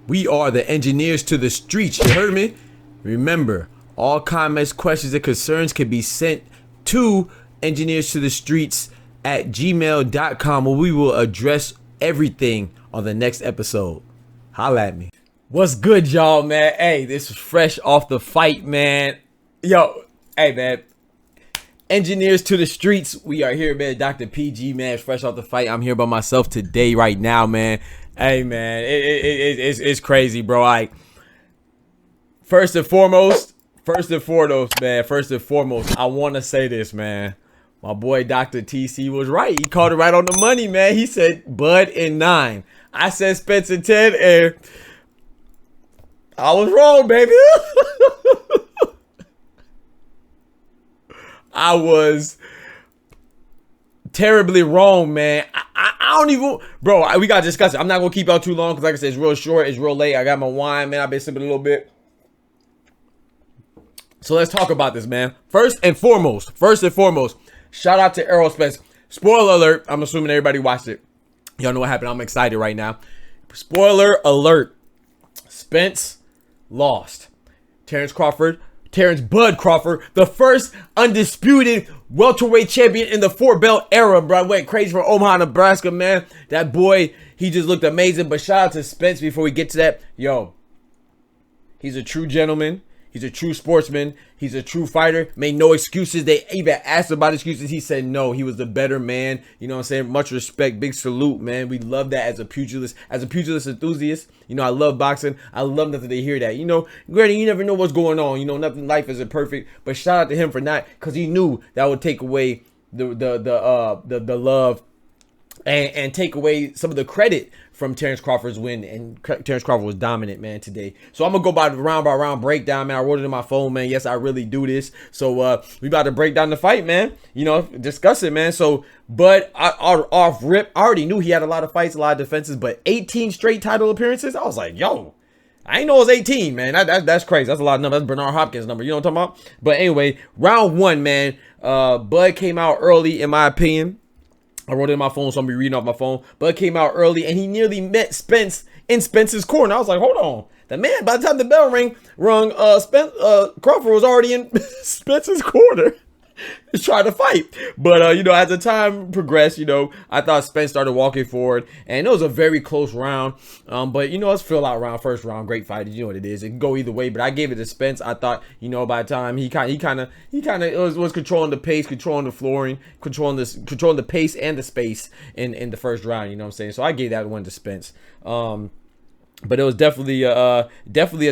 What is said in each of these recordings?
We are the engineers to the streets. You heard me? Remember, all comments, questions, and concerns can be sent to engineearstothestreetz@gmail.com, where we will address everything on the next episode. Holla at me. What's good, y'all, man? Hey, this is fresh off the fight, man. Yo, hey, man. Engineers to the streets. We are here, man. Dr. PG, man. Fresh off the fight. I'm here by myself today, right now, man. Hey, man. It's crazy, bro. Like, first and foremost, man. I want to say this, man. My boy Dr. TC was right. He called it right on the money, man. He said Bud in 9. I said Spence in 10, and I was wrong, baby. I was terribly wrong, man. I don't even, bro, we got to discuss it. I'm not going to keep out too long because, like I said, it's real short. It's real late. I got my wine, man. I've been sipping a little bit. So let's talk about this, man. First and foremost, shout out to Errol Spence. Spoiler alert. I'm assuming everybody watched it. Y'all know what happened. I'm excited right now. Spoiler alert. Spence lost. Terrence Bud Crawford, the first undisputed welterweight champion in the 4-belt era, bro. I went crazy for Omaha, Nebraska, man. That boy, he just looked amazing. But shout out to Spence before we get to that. Yo, he's a true gentleman. He's a true sportsman. He's a true fighter. Made no excuses. They even asked about excuses. He said no. He was the better man. You know what I'm saying? Much respect. Big salute, man. We love that as a pugilist enthusiast. You know, I love boxing. I love nothing to hear that. You know, granted, you never know what's going on. You know, nothing. Life isn't perfect. But shout out to him for not, because he knew that would take away the love and take away some of the credit from Terrence Crawford's win. And Terrence Crawford was dominant, man, today. So I'm gonna go by round breakdown, man. I wrote it in my phone, man. Yes, I really do this. So we about to break down the fight, man. You know, discuss it, man. So Bud, off rip, I already knew he had a lot of fights, a lot of defenses, but 18 straight title appearances. I was like, yo, I ain't know it was 18, man. That's crazy. That's a lot of numbers. That's Bernard Hopkins' number. You know what I'm talking about? But anyway, round 1, man. Bud came out early, in my opinion. I wrote it in my phone, so I'm gonna be reading off my phone. Bud came out early, and he nearly met Spence in Spence's corner. I was like, hold on. The man, by the time the bell rung, Crawford was already in Spence's corner. Just trying to fight. But, you know, as the time progressed, you know, I thought Spence started walking forward, and it was a very close round. But, you know, let's fill out round, first round, great fight. You know what it is. It can go either way, but I gave it to Spence. I thought, you know, by the time he kind of was controlling the pace, controlling the flooring, controlling the pace and the space in the first round, you know what I'm saying? So I gave that one to Spence. But it was definitely a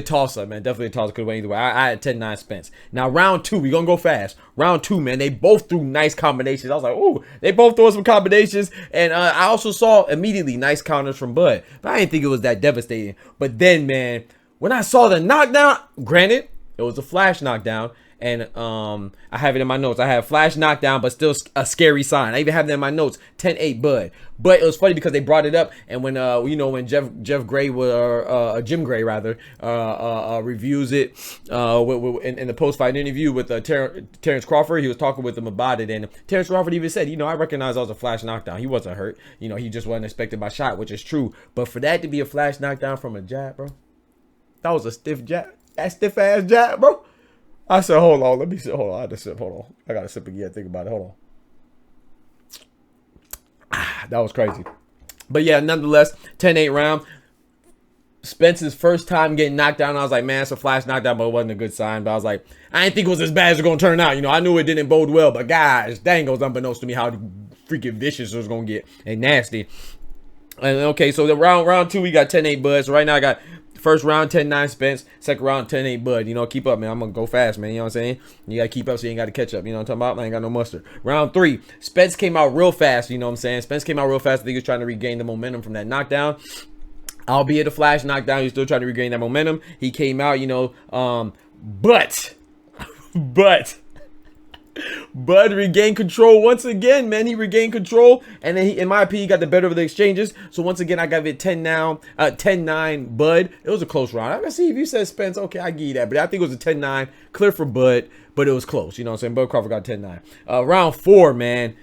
toss-up, man. Definitely a toss-up. Could have went either way. I had 10-9 Spence. Now, round 2, we're going to go fast. Round 2, man, they both threw nice combinations. I was like, ooh, they both threw some combinations. And I also saw immediately nice counters from Bud. But I didn't think it was that devastating. But then, man, when I saw the knockdown, granted, it was a flash knockdown. And I have it in my notes. I have flash knockdown, but still a scary sign. I even have that in my notes. 10-8 Bud. But it was funny because they brought it up, and when you know, when Jeff Gray Jim Gray rather reviews it in the post fight interview with Terrence Crawford, he was talking with him about it, and Terrence Crawford even said, you know, I recognize that was a flash knockdown. He wasn't hurt. You know, he just wasn't expecting my shot, which is true. But for that to be a flash knockdown from a jab, bro, that was a stiff jab. That stiff ass jab, bro. I said, hold on, let me sip. Hold on, I had to sip. Hold on. I got to sip again. Think about it. Hold on. That was crazy. But yeah, nonetheless, 10-8 round. Spence's first time getting knocked down. I was like, man, it's a flash knockdown, but it wasn't a good sign. But I was like, I didn't think it was as bad as it was going to turn out. You know, I knew it didn't bode well, but gosh, dang, it was unbeknownst to me how freaking vicious it was going to get and nasty. And okay, so the round 2, we got 10-8 Bud. So right now I got first round 10-9 Spence, second round 10-8 Bud. You know, keep up, man. I'm gonna go fast, man. You know what I'm saying? You gotta keep up so you ain't gotta catch up. You know what I'm talking about? I ain't got no mustard. Round 3, Spence came out real fast. You know what I'm saying? Spence came out real fast. I think he was trying to regain the momentum from that knockdown. Albeit a flash knockdown, he's still trying to regain that momentum. He came out, you know, but Bud regained control once again, man. He regained control, and then he, in my opinion, got the better of the exchanges. So once again, I got it 10-9 Bud. It was a close round. I can see if you said Spence, okay, I give you that, but I think it was a 10-9 clear for Bud, but it was close. You know what I'm saying? Bud Crawford got 10-9. Round 4, man.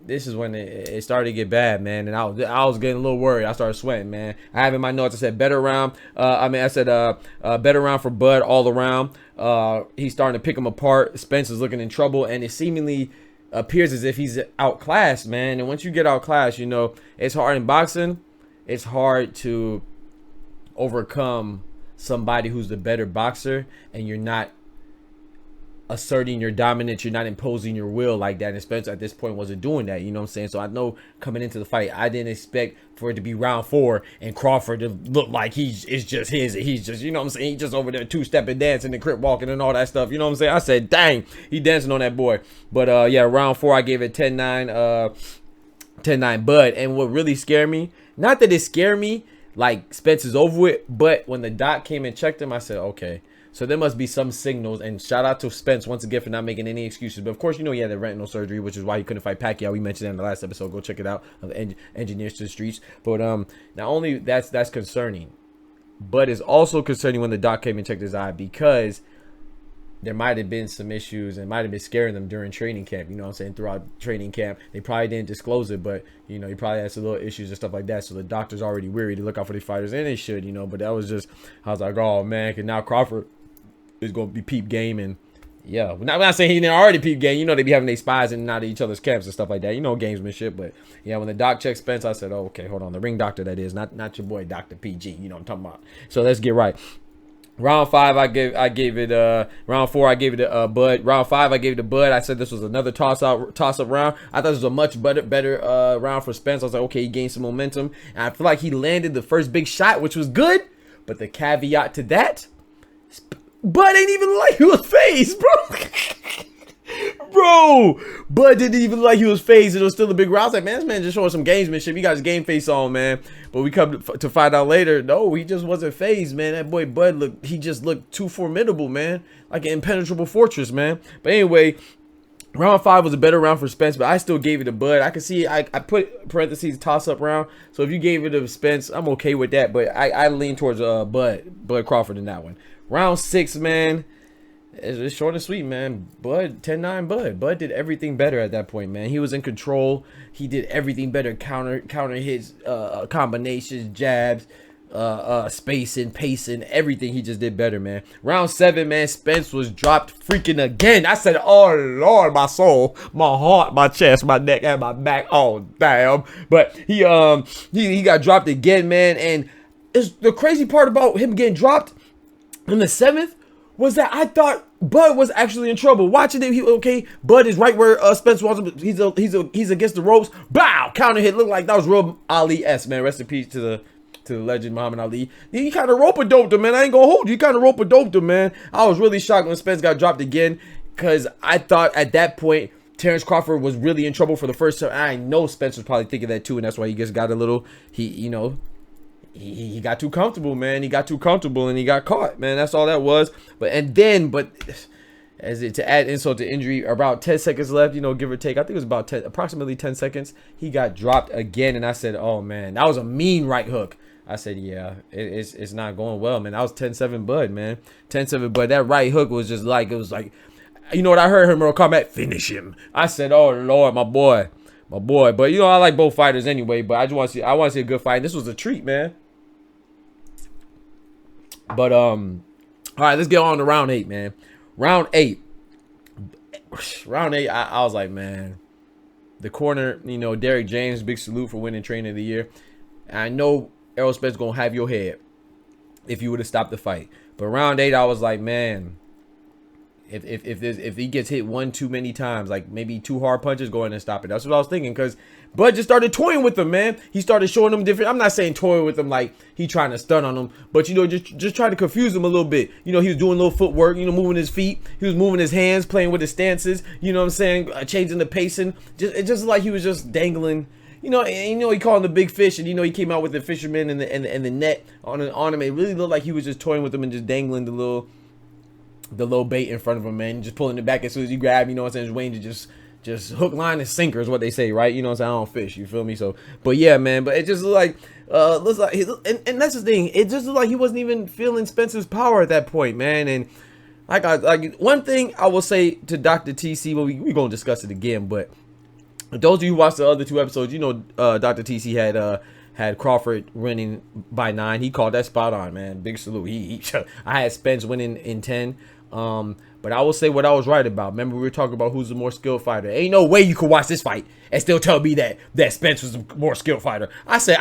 this is when it started to get bad, man. And I was getting a little worried. I started sweating, man. I have in my notes, I said better round. I said better round for Bud all around. He's starting to pick him apart. Spence is looking in trouble, and it seemingly appears as if he's outclassed, man. And once you get outclassed, you know, it's hard in boxing. It's hard to overcome somebody who's the better boxer, and you're not asserting your dominance, you're not imposing your will like that. And Spence at this point wasn't doing that, you know what I'm saying? So I know coming into the fight, I didn't expect for it to be round 4 and Crawford to look like it's just his, and he's just, you know what I'm saying, he's just over there two-stepping, dancing and crip walking and all that stuff, you know what I'm saying? I said, dang, he dancing on that boy. But yeah, round 4 I gave it 10-9, 10-9 Bud. And what really scared me, not that it scared me like Spence is over with, but when the doc came and checked him, I said, okay, so there must be some signals. And shout out to Spence once again for not making any excuses. But of course, you know, he had the retinal surgery, which is why he couldn't fight Pacquiao. We mentioned that in the last episode. Go check it out, of Engineers to the Streets. But not only that's concerning, but it's also concerning when the doc came and checked his eye, because there might have been some issues and might have been scaring them during training camp, you know what I'm saying, throughout training camp. They probably didn't disclose it, but, you know, he probably had some little issues and stuff like that. So the doctor's already weary to look out for these fighters, and they should, you know. But that was just, I was like, oh, man, because now Crawford is going to be peep game. And, yeah, we're not saying he didn't already peep game. You know, they be having their spies in and out of each other's camps and stuff like that. You know, gamesmanship. But, yeah, when the doc checked Spence, I said, oh, okay, hold on. The ring doctor, that is, not your boy, Dr. PG. You know what I'm talking about. So let's get right. Round 5, I gave it round 4, I gave it a Bud. Round 5, I gave it to Bud. I said this was another toss-up round. I thought this was a much better round for Spence. I was like, okay, he gained some momentum, and I feel like he landed the first big shot, which was good. But the caveat to that, Bud ain't even like he was phased, bro. Bro, Bud didn't even like he was phased. It was still a big round. I was like, man, this man just showing some gamesmanship. He got his game face on, man. But we come to find out later, no, he just wasn't phased, man. That boy Bud he just looked too formidable, man. Like an impenetrable fortress, man. But anyway, round 5 was a better round for Spence, but I still gave it to Bud. I can see, I put parentheses toss-up round. So if you gave it to Spence, I'm okay with that. But I lean towards Bud Crawford in that one. Round 6, man. It's short and sweet, man. Bud, 10-9 Bud. Bud did everything better at that point, man. He was in control. He did everything better. Counter hits, combinations, jabs, spacing, pacing, everything he just did better, man. Round 7, man, Spence was dropped freaking again. I said, oh, Lord, my soul, my heart, my chest, my neck, and my back. Oh, damn. But he got dropped again, man. And it's the crazy part about him getting dropped in the 7th was that I thought Bud was actually in trouble. Watching it, okay, Bud is right where Spence was. He's against the ropes. Bow, counter hit. Looked like that was real Ali-esque, man. Rest in peace to the legend Muhammad Ali. He kind of rope-a-doped him, man. I ain't gonna hold you. He kind of rope-a-doped him, man. I was really shocked when Spence got dropped again, because I thought at that point Terrence Crawford was really in trouble for the first time. I know Spence was probably thinking that too, and that's why he just got a little, you know, he got too comfortable, man. He got too comfortable and he got caught, man. That's all that was. But to add insult to injury, about 10 seconds left, you know, give or take. I think it was about approximately 10 seconds. He got dropped again, and I said, oh man, that was a mean right hook. I said, yeah, it's not going well, man. That was 10-7 Bud, man. 10-7 Bud. That right hook was just like, it was like, you know what I heard him comment? Finish him. I said, oh Lord, my boy. But you know, I like both fighters anyway. But I want to see a good fight. This was a treat, man. But all right, let's get on to round 8, man. Round 8, I was like, man, the corner, you know, Derrick James, big salute for winning Trainer of the Year. And I know Errol Spence gonna have your head if you would have stopped the fight. But round 8, I was like, man, if he gets hit one too many times, like maybe 2 hard punches, go in and stop it. That's what I was thinking, because Bud just started toying with him, man. He started showing him different. I'm not saying toying with him like he trying to stun on him, but you know, just try to confuse him a little bit. You know, he was doing a little footwork, you know, moving his feet, he was moving his hands, playing with his stances. You know what I'm saying? Changing the pacing. It just like he was just dangling. You know, and you know, he called him the big fish, and you know, he came out with the fisherman and the net on him. It really looked like he was just toying with him and just dangling the little bait in front of him, man, just pulling it back as soon as you grab, you know what I'm saying, just waiting to just hook, line, and sinker is what they say, right? You know what I'm saying? I don't fish, you feel me? So, but yeah, man, but it just looked like, and that's the thing, it just looked like he wasn't even feeling Spence's power at that point, man. And like one thing I will say to Dr. TC, well, we gonna discuss it again, but Those of you who watched the other 2 episodes, you know, Dr. TC had Crawford winning by 9. He called that spot on, man. Big salute. I had Spence winning in 10. But I will say what I was right about. Remember, we were talking about who's the more skilled fighter. Ain't no way you could watch this fight and still tell me that Spence was the more skilled fighter. I said,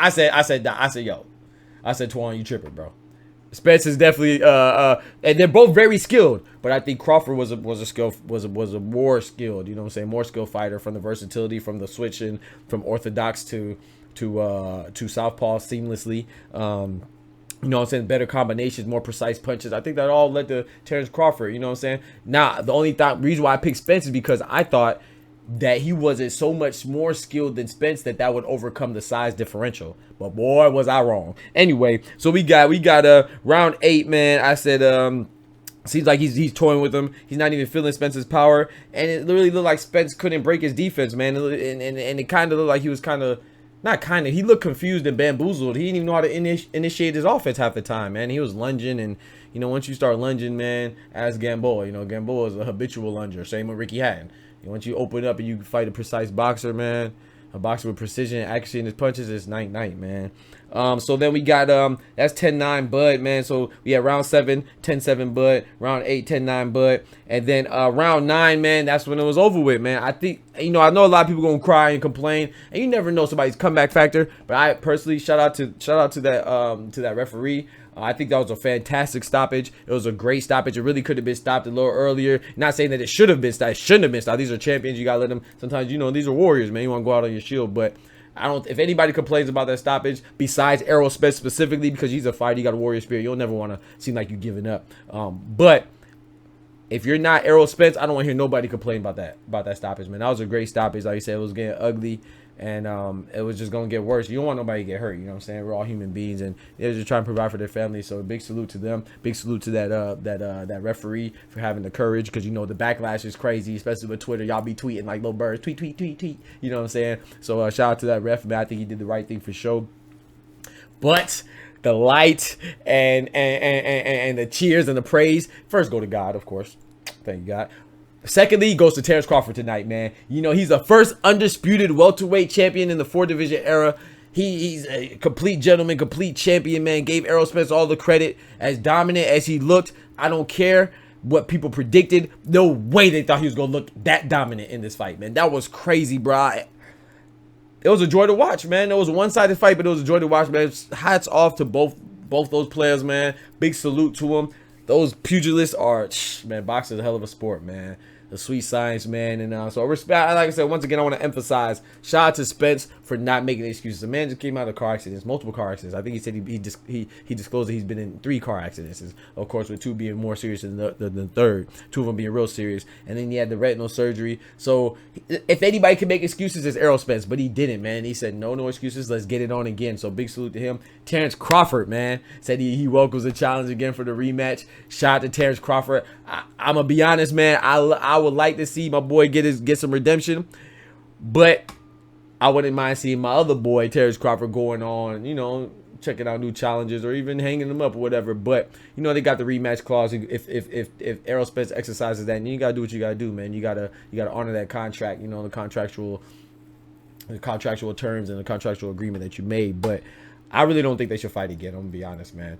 yo. I said, Twan, you tripping, bro. Spence is definitely and they're both very skilled, but I think Crawford was a more skilled, you know what I'm saying, more skilled fighter, from the versatility, from the switching from orthodox to southpaw seamlessly. You know what I'm saying? Better combinations, more precise punches. I think that all led to Terrence Crawford. You know what I'm saying? Now, the only reason why I picked Spence is because I thought that he wasn't so much more skilled than Spence that would overcome the size differential. But boy, was I wrong. Anyway, so we got round 8, man. I said seems like he's toying with him. He's not even feeling Spence's power, and it literally looked like Spence couldn't break his defense, man. And it kind of looked like he was he looked confused and bamboozled. He didn't even know how to initiate his offense half the time, man. He was lunging, and you know, once you start lunging, man, ask Gamboa. You know, Gamboa is a habitual lunger. Same with Ricky Hatton. Once you open up and you fight a precise boxer, man, a boxer with precision and accuracy in his punches, is night, man. So then we got that's 10-9 Bud, man. So we had round 7, 10-7 Bud, round 8, 10-9 Bud, and then round 9, man, that's when it was over with, man. I think, you know, I know a lot of people gonna cry and complain, and you never know somebody's comeback factor, but I personally shout out to that referee. I think that was a fantastic stoppage. It was a great stoppage. It really could have been stopped a little earlier. Not saying that it should have been stopped. It shouldn't have been stopped. These are champions. You gotta let them. Sometimes, you know, these are warriors, man. You want to go out on your shield, but I don't. If anybody complains about that stoppage, besides Errol Spence specifically, because he's a fighter, you got a warrior spirit, you'll never want to seem like you're giving up. But if you're not Errol Spence, I don't want to hear nobody complain about that stoppage, man. That was a great stoppage. Like you said, it was getting ugly, and it was just gonna get worse. You don't want nobody to get hurt. You know what I'm saying? We're all human beings, and they're just trying to provide for their family. So big salute to them. Big salute to that referee for having the courage, because you know the backlash is crazy, especially with Twitter. Y'all be tweeting like little birds, tweet. You know what I'm saying? So shout out to that ref, man. I think he did the right thing for sure. But the light and the cheers and the praise first go to God, of course. Thank you, God. Secondly, goes to Terrence Crawford tonight, man. You know, he's the first undisputed welterweight champion in the 4-division era. He's a complete gentleman, complete champion, man. Gave Errol Spence all the credit. As dominant as he looked, I don't care what people predicted. No way they thought he was going to look that dominant in this fight, man. That was crazy, bro. It was a joy to watch, man. It was a one-sided fight, but it was a joy to watch, man. Hats off to both those players, man. Big salute to them. Those pugilists are, man, boxing is a hell of a sport, man. The sweet science, man. And so respect, like I said, once again, I want to emphasize, shout out to Spence for not making excuses. The man just came out of car accidents, multiple car accidents. I think he said he disclosed that he's been in 3 car accidents, of course, with 2 being more serious than the third, 2 of them being real serious. And then he had the retinal surgery. So if anybody can make excuses, it's Errol Spence, but he didn't, man. He said no excuses. Let's get it on again. So big salute to him. Terrence Crawford, man, said he welcomes the challenge again for the rematch. Shout out to Terrence Crawford. I'm gonna be honest, man. I would like to see my boy get some redemption, but I wouldn't mind seeing my other boy Terrence Crawford going on, you know, checking out new challenges or even hanging them up or whatever. But you know, they got the rematch clause. If Errol Spence exercises that, and you gotta do what you gotta do, man. You gotta honor that contract, you know, the contractual terms and the contractual agreement that you made. But I really don't think they should fight again. I'm gonna be honest, man.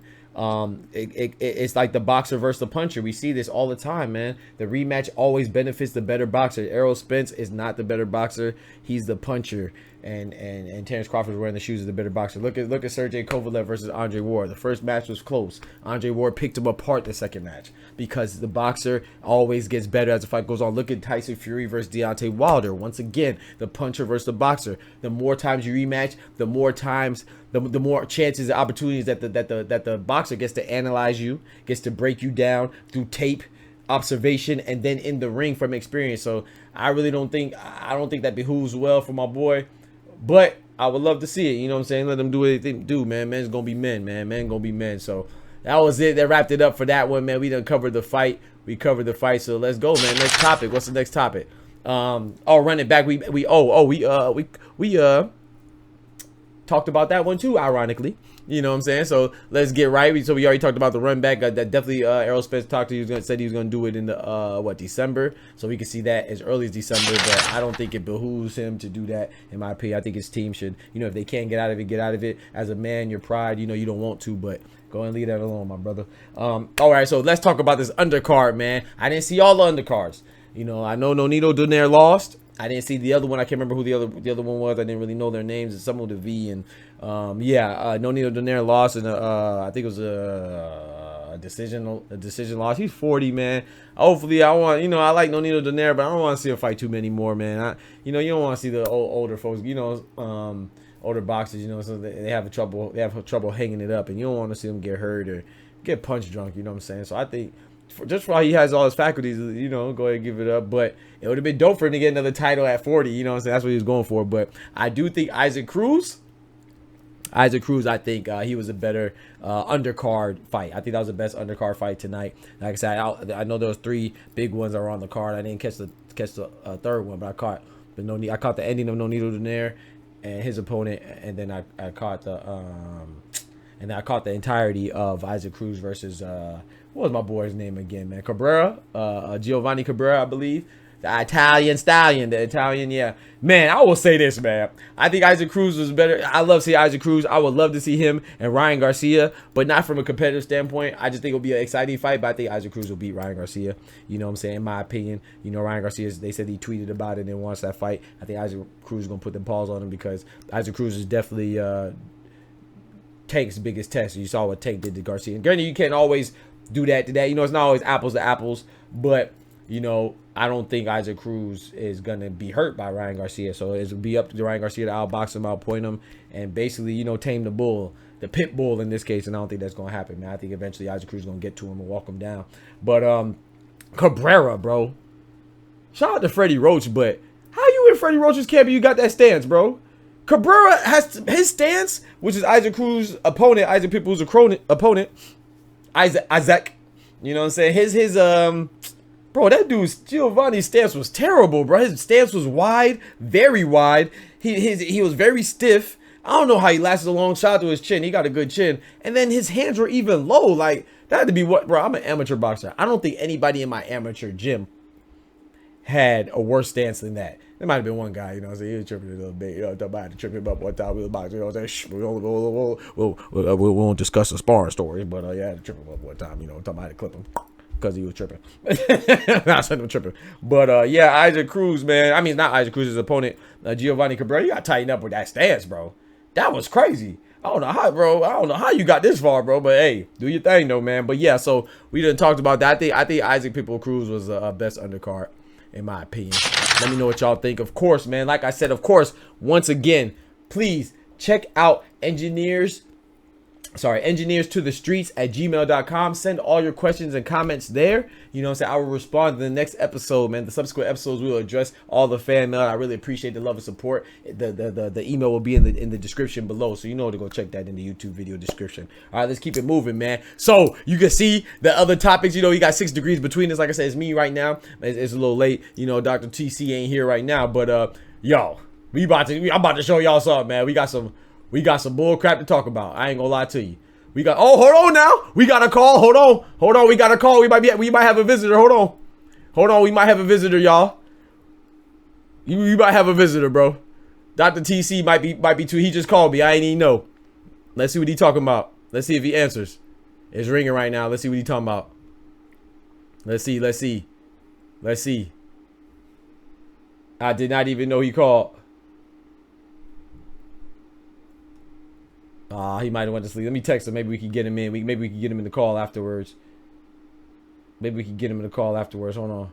It's like the boxer versus the puncher. We see this all the time, man. The rematch always benefits the better boxer. Errol Spence is not the better boxer. He's the puncher. And Terrence Crawford is wearing the shoes of the better boxer. Look at Sergey Kovalev versus Andre Ward. The first match was close. Andre Ward picked him apart the second match because the boxer always gets better as the fight goes on. Look at Tyson Fury versus Deontay Wilder. Once again, the puncher versus the boxer. The more times you rematch, the more times, the more chances and opportunities that the boxer gets to analyze you, gets to break you down through tape, observation, and then in the ring from experience. So I don't think that behooves well for my boy. But I would love to see it. You know what I'm saying? Let them do what they do, man. Men's gonna be men, man. Men gonna be men. So that was it. That wrapped it up for that one, man. We done covered the fight. We covered the fight. So let's go, man. Next topic. What's the next topic? Run it back. We talked about that one too, ironically. You know what I'm saying? So let's get right. So we already talked about the run back. That definitely Errol Spence talked to you. Said he was gonna do it in the December. So we can see that as early as December. But I don't think it behooves him to do that. In my opinion, I think his team should. You know, if they can't get out of it, get out of it. As a man, your pride. You know, you don't want to, but go and leave that alone, my brother. All right, so let's talk about this undercard, man. I didn't see all the undercards. You know, I know Nonito Donaire lost. I didn't see the other one. I can't remember who the other one was. I didn't really know their names. It's some with a V. And Nonito Donaire lost, and I think it was a decision loss. He's 40, man. Hopefully, I like Nonito Donaire, but I don't want to see him fight too many more, man. You don't want to see the older folks. Older boxers, so they have trouble hanging it up, and you don't want to see them get hurt or get punch drunk. You know what I'm saying? So I think just while he has all his faculties, go ahead and give it up. But it would have been dope for him to get another title at 40. You know what I'm saying? That's what he was going for. But I do think Isaac Cruz, I think he was a better undercard fight. I think that was the best undercard fight tonight. Like I said, I know there was 3 big ones that were on the card. I didn't catch the third one, but I caught the ending of Nonito Donaire and his opponent, and then I caught the entirety of Isaac Cruz versus what was my boy's name again, man? Cabrera, Giovanni Cabrera, I believe. The Italian stallion, yeah. Man, I will say this, man. I think Isaac Cruz was better. I love seeing Isaac Cruz. I would love to see him and Ryan Garcia, but not from a competitive standpoint. I just think it'll be an exciting fight, but I think Isaac Cruz will beat Ryan Garcia. You know what I'm saying? In my opinion, Ryan Garcia, they said he tweeted about it and wants that fight. I think Isaac Cruz is going to put them paws on him because Isaac Cruz is definitely Tank's biggest test. You saw what Tank did to Garcia. And granted, you can't always do that to that. It's not always apples to apples, but I don't think Isaac Cruz is going to be hurt by Ryan Garcia. So it'll be up to Ryan Garcia to outbox him, outpoint him, and basically, tame the bull, the pit bull in this case. And I don't think that's going to happen, man. I think eventually Isaac Cruz is going to get to him and walk him down. But Cabrera, bro. Shout out to Freddie Roach, but how you in Freddie Roach's camp and you got that stance, bro? Cabrera has his stance, which is Isaac Cruz's opponent, Isaac Pitbull's opponent, Isaac. You know what I'm saying? His bro, that dude's Giovanni's stance was terrible, bro. His stance was wide, very wide. He was very stiff. I don't know how he lasted a long shot to his chin. He got a good chin. And then his hands were even low. Like, that had to be what, bro, I'm an amateur boxer. I don't think anybody in my amateur gym had a worse stance than that. There might have been one guy, he was tripping a little bit. I had to trip him up one time. We was boxing, we won't discuss the sparring stories, but I had to trip him up one time, talking about I had to clip him because he was tripping. I said him tripping. But Isaac Cruz, man. I mean, not Isaac Cruz, his opponent, Giovanni Cabrera. You got to tighten up with that stance, bro. That was crazy. I don't know how, bro. I don't know how you got this far, bro. But hey, do your thing, though, man. But yeah, so we done talked about that. I think Isaac Pitbull Cruz was the best undercard, in my opinion. Let me know what y'all think. Of course, man. Like I said, of course, once again, please check out engineers to the streets at gmail.com. Send all your questions and comments there. You know what I'm saying? I will respond to the next episode, man. The subsequent episodes will address all the fan mail. I really appreciate the love and support. The email will be in the description below, so you know to go check that in the YouTube video description. All right, let's keep it moving, man. So you can see the other topics. You got 6 degrees between us. Like I said, it's me right now. It's a little late. Dr. TC ain't here right now, but yo, I'm about to show y'all something, man. We got some bull crap to talk about. I ain't gonna lie to you. Hold on now. We got a call. Hold on. We got a call. We might have a visitor. Hold on. We might have a visitor, y'all. You might have a visitor, bro. Dr. TC might be too. He just called me. I ain't even know. Let's see what he talking about. Let's see if he answers. It's ringing right now. Let's see what he talking about. Let's see. I did not even know he called. He might have went to sleep. Let me text him. Maybe we can get him in. Maybe we can get him in the call afterwards. Hold on.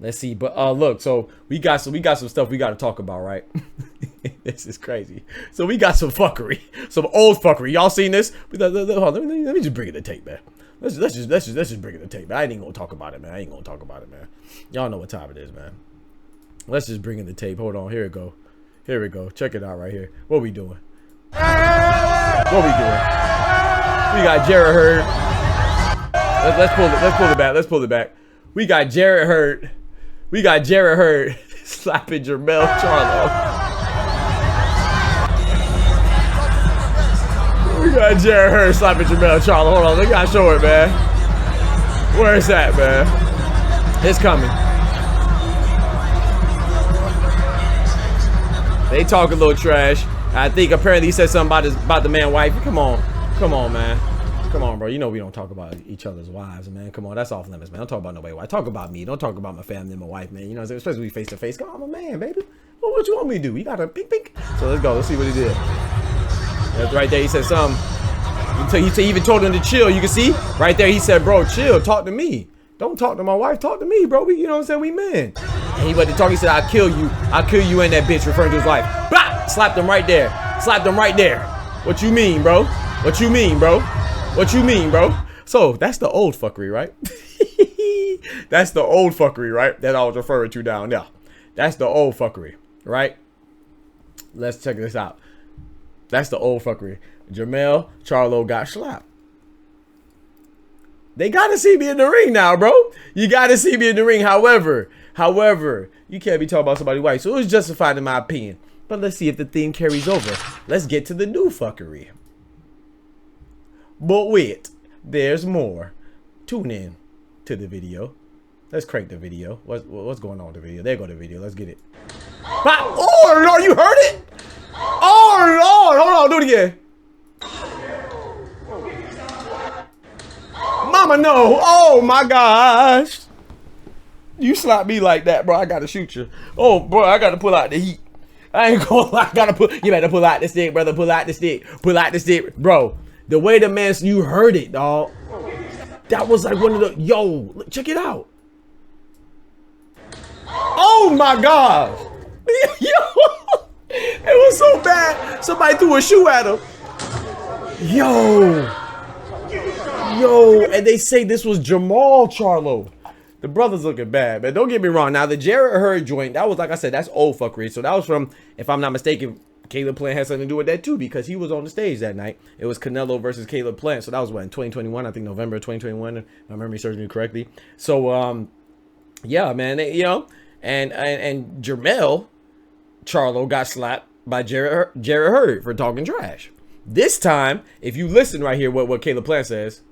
Let's see. But let so we got some stuff we got to talk about, right? This is crazy. So we got some fuckery, some old fuckery. Y'all seen this? Let me just bring it to tape, man. Let's just bring it to tape. I ain't gonna talk about it, man. Y'all know what time it is, man. Let's just bring in the tape. Hold on. Here we go. Check it out right here. What we doing? We got Jarrett Hurd. Let's pull it back. We got Jarrett Hurd slapping Jermall Charlo. We got Jared Hurd slapping Jermall Charlo. Hold on, they gotta show it, man. Where is that, man? It's coming. They talk a little trash. I think apparently he said something about the man wife. Come on, man. Come on, bro. You know we don't talk about each other's wives, man. Come on, that's off limits, man. Don't talk about nobody's wife. Talk about me. Don't talk about my family and my wife, man. You know what I'm saying? Especially we face to face. Come on, I'm a man, baby. Well, what you want me to do? You got a pink. So let's go. Let's see what he did. That's right there. He said something. He even told him to chill. You can see right there. He said, bro, chill. Talk to me. Don't talk to my wife. Talk to me, bro. You know what I'm saying? We men. And he went to talk. He said, I'll kill you. I'll kill you and that bitch, referring to his wife. Bah! Slapped him right there. Slapped him right there. What you mean, bro? What you mean, bro? What you mean, bro? So that's the old fuckery, right? That's the old fuckery, right? That I was referring to down there. That's the old fuckery, right? Let's check this out. That's the old fuckery. Jermall Charlo got slapped. They gotta see me in the ring now, bro. You gotta see me in the ring. However, you can't be talking about somebody's wife. So it was justified in my opinion. But let's see if the theme carries over. Let's get to the new fuckery. But wait, there's more. Tune in to the video. Let's crank the video. What's going on with the video? There go the video. Let's get it. Oh, Lord, you heard it? Oh, Lord. Hold on. Do it again. Mama, no. Oh, my gosh. You slap me like that, bro. I got to shoot you. Oh, bro, I got to pull out the heat. I ain't gonna lie. You better pull out the stick, brother. Pull out the stick. Pull out the stick. Bro, the way the man, you heard it, dog. That was like one of the, yo, check it out. Oh, my gosh. Yo, it was so bad. Somebody threw a shoe at him. Yo, and they say this was Jermall Charlo. The brother's looking bad, man. Don't get me wrong. Now, the Jared Hurd joint, that was, like I said, that's old fuckery. So that was from, if I'm not mistaken, Caleb Plant had something to do with that too, because he was on the stage that night. It was Canelo versus Caleb Plant. So that was what, in 2021, I think November 2021, if my memory serves me correctly. So, yeah, man, you know, and Jermall Charlo got slapped by Jared Hurd for talking trash. This time, if you listen right here, what Caleb Plant says.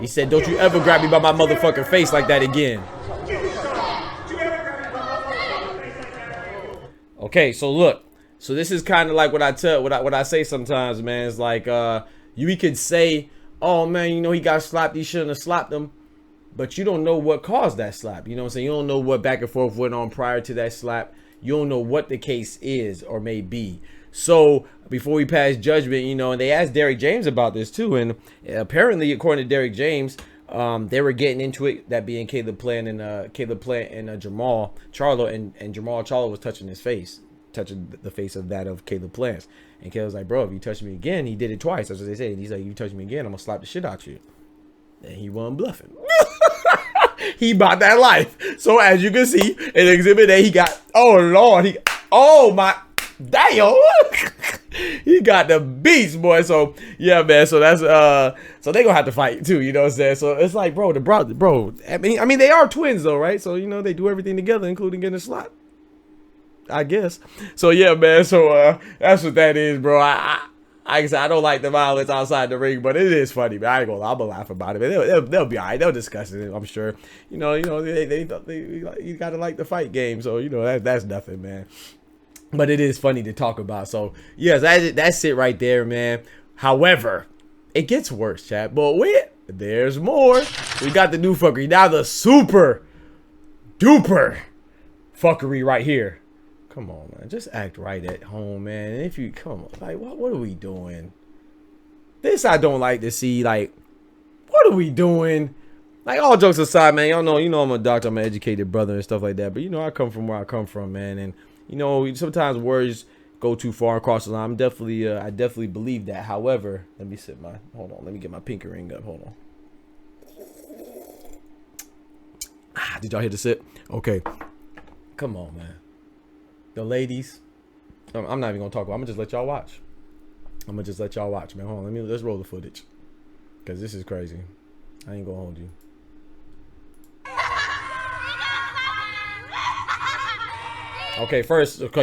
He said, don't you ever grab me by my motherfucking face like that again. Okay, so look. So this is kind of like what I say sometimes, man. It's like you could say, oh man, you know, he got slapped, he shouldn't have slapped him. But you don't know what caused that slap. You know what I'm saying? You don't know what back and forth went on prior to that slap. You don't know what the case is or may be. So before we pass judgment, you know, and they asked Derek James about this too, and apparently, according to Derek James, they were getting into it. That being Caleb Plant and Jermall Charlo, and Jermall Charlo was touching his face, touching the face of Caleb Plant, and Caleb was like, "Bro, if you touch me again," he did it twice. That's what they said. And he's like, "You touch me again, I'm gonna slap the shit out you." And he wasn't bluffing. He bought that life. So as you can see in Exhibit A, he got, oh Lord, oh my. Damn, he got the beast, boy. So yeah, man. So that's so they gonna have to fight too. You know what I'm saying? So it's like, bro, bro. I mean, they are twins though, right? So you know they do everything together, including getting a slap, I guess. So yeah, man. So that's what that is, bro. I said, I don't like the violence outside the ring, but it is funny, man. I ain't gonna lie, I'm gonna laugh about it, man. They'll be all right. They'll discuss it, I'm sure. You know, you gotta like the fight game, so you know that's nothing, man. But it is funny to talk about. So yes, that's it right there, man. However, it gets worse, chat. But wait, there's more. We got the new fuckery. Now the super duper fuckery right here. Come on, man. Just act right at home, man. And if you come on, like, what are we doing? This I don't like to see. Like, what are we doing? Like, all jokes aside, man. Y'all know, you know, I'm a doctor, I'm an educated brother and stuff like that. But you know, I come from where I come from, man. And you know, sometimes words go too far across the line. I definitely believe that. However, let me hold on. Let me get my pinky ring up. Hold on. Did y'all hear the sip? Okay. Come on, man. The ladies, I'm not even gonna talk about it. I'm gonna just let y'all watch. Man. Hold on, let's roll the footage, because this is crazy. I ain't gonna hold you. Okay,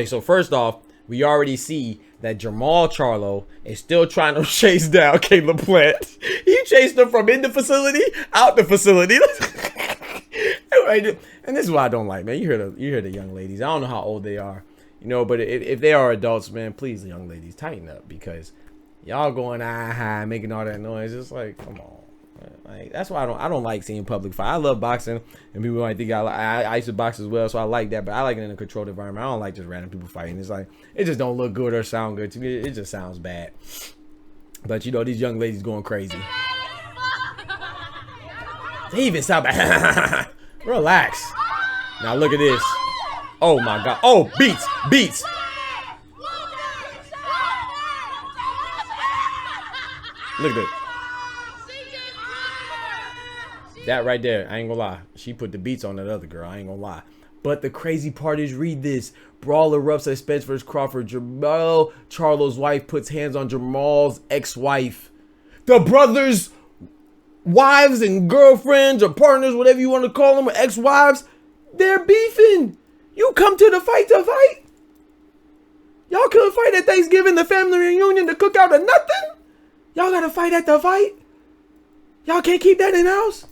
so first off, we already see that Jermall Charlo is still trying to chase down Caleb Plant. He chased him from in the facility, out the facility. And this is what I don't like, man. You hear the young ladies. I don't know how old they are, you know, but if they are adults, man, please, young ladies, tighten up, because y'all going high, making all that noise. It's like, come on. Like, that's why I don't like seeing public fight. I love boxing, and people might think I used to box as well, so I like that. But I like it in a controlled environment. I don't like just random people fighting. It's like, it just don't look good or sound good to me. It just sounds bad. But you know, these young ladies going crazy. They even sound bad. Relax. Now look at this. Oh my God. Oh, beats. Look at this. That right there, I ain't gonna lie. She put the beats on that other girl. I ain't gonna lie. But the crazy part is, read this. Brawl erupts at Spence vs. Crawford. Jermall Charlo's wife puts hands on Jermall's ex-wife. The brothers' wives and girlfriends or partners, whatever you want to call them, or ex-wives, they're beefing. You come to the fight to fight. Y'all couldn't fight at Thanksgiving, the family reunion, the cookout, or nothing. Y'all gotta fight at the fight. Y'all can't keep that in house.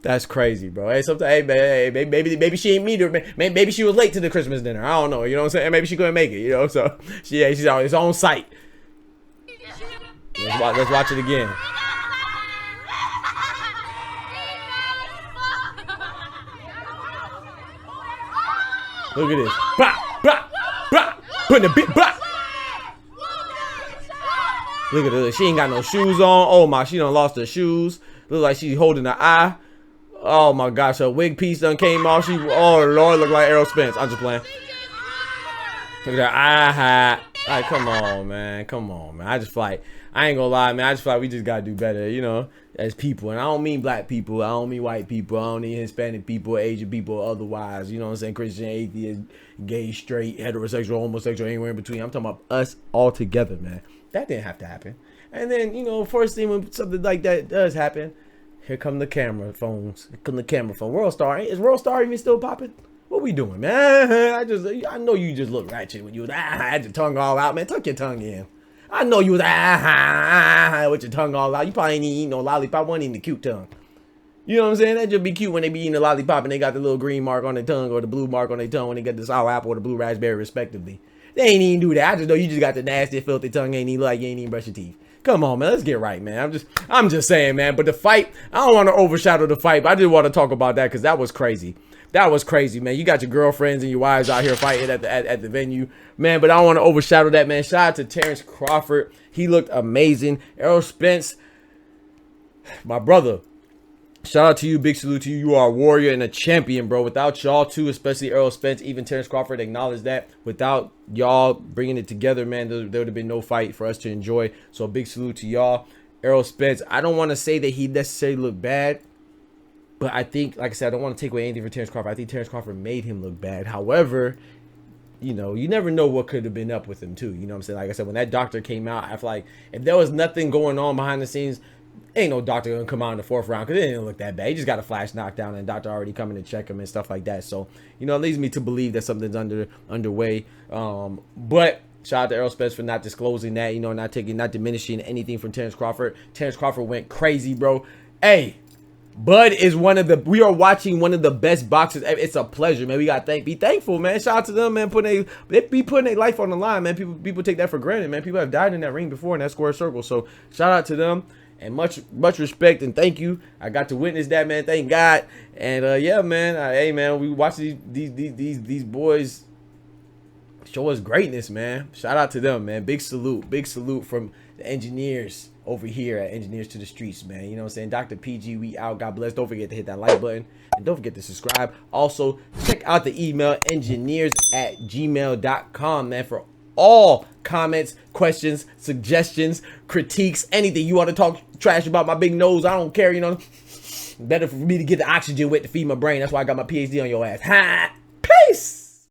That's crazy, bro. Hey, sometimes, hey, maybe she ain't meet her. Maybe she was late to the Christmas dinner. I don't know. You know what I'm saying? Maybe she couldn't make it. You know, so she's on its own site. Let's watch it again. Look at this. Bah, bah, bah. Putting the beat. Bah. Look at her. She ain't got no shoes on. Oh my, she done lost her shoes. Look like she's holding her eye. Oh my gosh, her wig piece done came off. Oh Lord, look like Errol Spence. I'm just playing. Look at her eye hat. Like, come on, man. I just feel like, I ain't gonna lie, man. I just feel like we just gotta do better, you know, as people. And I don't mean black people. I don't mean white people. I don't mean Hispanic people, Asian people, otherwise. You know what I'm saying? Christian, atheist, gay, straight, heterosexual, homosexual, anywhere in between. I'm talking about us all together, man. That didn't have to happen. And then, you know, first thing when something like that does happen, here come the camera phones. Here come the camera phone. World Star. Is World Star even still popping? What we doing, man? I know you just look ratchet when you had your tongue all out, man. Tuck your tongue in. I know you was with your tongue all out. You probably ain't eating no lollipop. Wasn't even the cute tongue. You know what I'm saying? That just be cute when they be eating the lollipop and they got the little green mark on their tongue or the blue mark on their tongue when they get the sour apple or the blue raspberry, respectively. They ain't even do that. I just know you just got the nasty, filthy tongue. Ain't even like you ain't even brush your teeth. Come on, man. Let's get right, man. I'm just saying, man. But the fight, I don't want to overshadow the fight, but I did want to talk about that because that was crazy. That was crazy, man. You got your girlfriends and your wives out here fighting at the venue, man. But I don't want to overshadow that, man. Shout out to Terrence Crawford. He looked amazing. Errol Spence, my brother. Shout out to you. Big salute to you. You are a warrior and a champion, bro. Without y'all too, especially Errol Spence, even Terrence Crawford acknowledged that. Without y'all bringing it together, man, there would have been no fight for us to enjoy. So big salute to y'all. Errol Spence, I don't want to say that he necessarily looked bad, but I think, like I said, I don't want to take away anything from Terrence Crawford. I think Terrence Crawford made him look bad. However, you know, you never know what could have been up with him too. You know what I'm saying? Like I said, when that doctor came out, I feel like if there was nothing going on behind the scenes, ain't no doctor gonna come out in the fourth round because it didn't look that bad. He just got a flash knockdown and doctor already coming to check him and stuff like that. So, you know, it leads me to believe that something's underway. But shout out to Errol Spence for not disclosing that, you know, not diminishing anything from Terrence Crawford. Terrence Crawford went crazy, bro. Hey, Bud is we are watching one of the best boxers. It's a pleasure, man. We got to be thankful, man. Shout out to them, man. They be putting their life on the line, man. People take that for granted, man. People have died in that ring before in that square circle. So shout out to them. And much respect and thank you. I got to witness that, man. Thank God. And yeah, man. Hey, man. We watch these boys show us greatness, man. Shout out to them, man. Big salute from the engineers over here at Engineers to the Streets, man. You know what I'm saying? Dr. PG, we out. God bless. Don't forget to hit that like button and don't forget to subscribe. Also, check out the email engineers@gmail.com, man, for all comments, questions, suggestions, critiques, anything you want to talk trash about my big nose. I don't care, you know. Better for me to get the oxygen with to feed my brain. That's why I got my PhD on your ass. Ha! Peace!